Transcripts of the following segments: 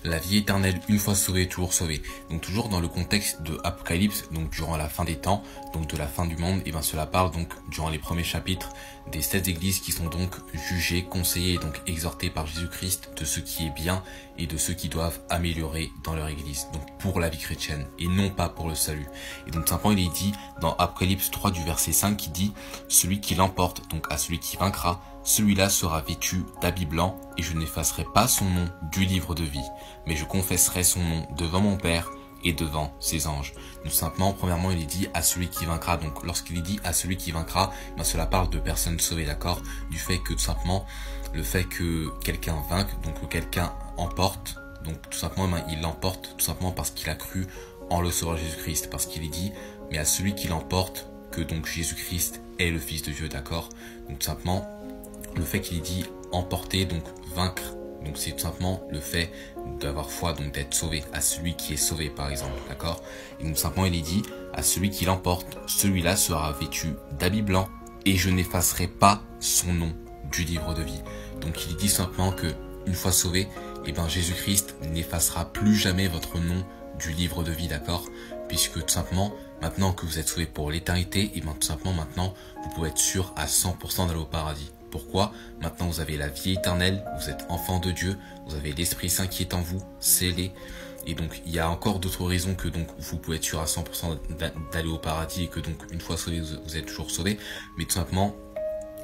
la vie éternelle une fois sauvé, toujours sauvé. Donc toujours dans le contexte de Apocalypse, donc durant la fin des temps, donc de la fin du monde, et bien cela parle donc durant les premiers chapitres des 7 églises qui sont donc jugées, conseillées et donc exhortées par Jésus-Christ de ce qui est bien et de ceux qui doivent améliorer dans leur église, donc pour la vie chrétienne et non pas pour le salut. Et donc simplement il est dit dans Apocalypse 3 du verset 5 qui dit « Celui qui l'emporte, donc à celui qui vaincra, celui-là sera vêtu d'habits blancs et je n'effacerai pas son nom du livre de vie, mais je confesserai son nom devant mon Père et devant ses anges. » Donc simplement, premièrement, il est dit à celui qui vaincra. Donc lorsqu'il est dit à celui qui vaincra, ben, cela parle de personnes sauvées, d'accord? Du fait que tout simplement, le fait que quelqu'un vainque, donc que quelqu'un emporte, donc tout simplement, ben, il l'emporte tout simplement parce qu'il a cru en le Sauveur Jésus-Christ, parce qu'il est dit, mais à celui qui l'emporte, que donc Jésus-Christ est le Fils de Dieu, d'accord? Donc tout simplement, le fait qu'il est dit emporter, donc vaincre, donc c'est tout simplement le fait d'avoir foi, donc d'être sauvé, à celui qui est sauvé par exemple, d'accord? Et donc simplement il est dit, à celui qui l'emporte, celui-là sera vêtu d'habits blancs et je n'effacerai pas son nom du livre de vie. Donc il dit simplement que une fois sauvé, et ben Jésus-Christ n'effacera plus jamais votre nom du livre de vie, d'accord? Puisque tout simplement, maintenant que vous êtes sauvé pour l'éternité, et ben tout simplement maintenant, vous pouvez être sûr à 100% d'aller au paradis. Pourquoi? Maintenant vous avez la vie éternelle, vous êtes enfant de Dieu, vous avez l'Esprit Saint qui est en vous, scellé. Et donc il y a encore d'autres raisons que donc vous pouvez être sûr à 100% d'aller au paradis et que donc une fois sauvé, vous êtes toujours sauvé. Mais tout simplement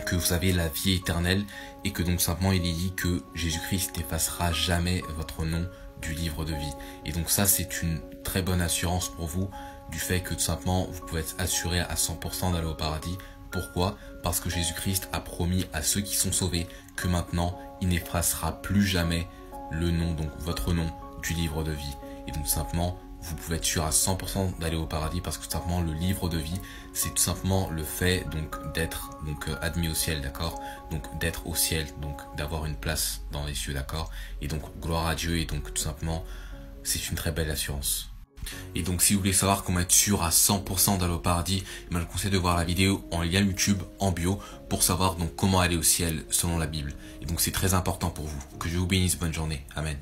que vous avez la vie éternelle et que donc simplement il est dit que Jésus-Christ n'effacera jamais votre nom du livre de vie. Et donc ça c'est une très bonne assurance pour vous du fait que tout simplement vous pouvez être assuré à 100% d'aller au paradis. Pourquoi? Parce que Jésus-Christ a promis à ceux qui sont sauvés que maintenant il n'effacera plus jamais le nom, donc votre nom du livre de vie. Et donc simplement vous pouvez être sûr à 100% d'aller au paradis parce que tout simplement le livre de vie c'est tout simplement le fait donc d'être donc admis au ciel, d'accord? Donc d'être au ciel, donc d'avoir une place dans les cieux, d'accord? Et donc gloire à Dieu et donc tout simplement c'est une très belle assurance. Et donc si vous voulez savoir comment être sûr à 100% d'aller au paradis, je vous conseille de voir la vidéo en lien YouTube en bio pour savoir donc comment aller au ciel selon la Bible. Et donc c'est très important pour vous. Que Dieu vous bénisse, bonne journée. Amen.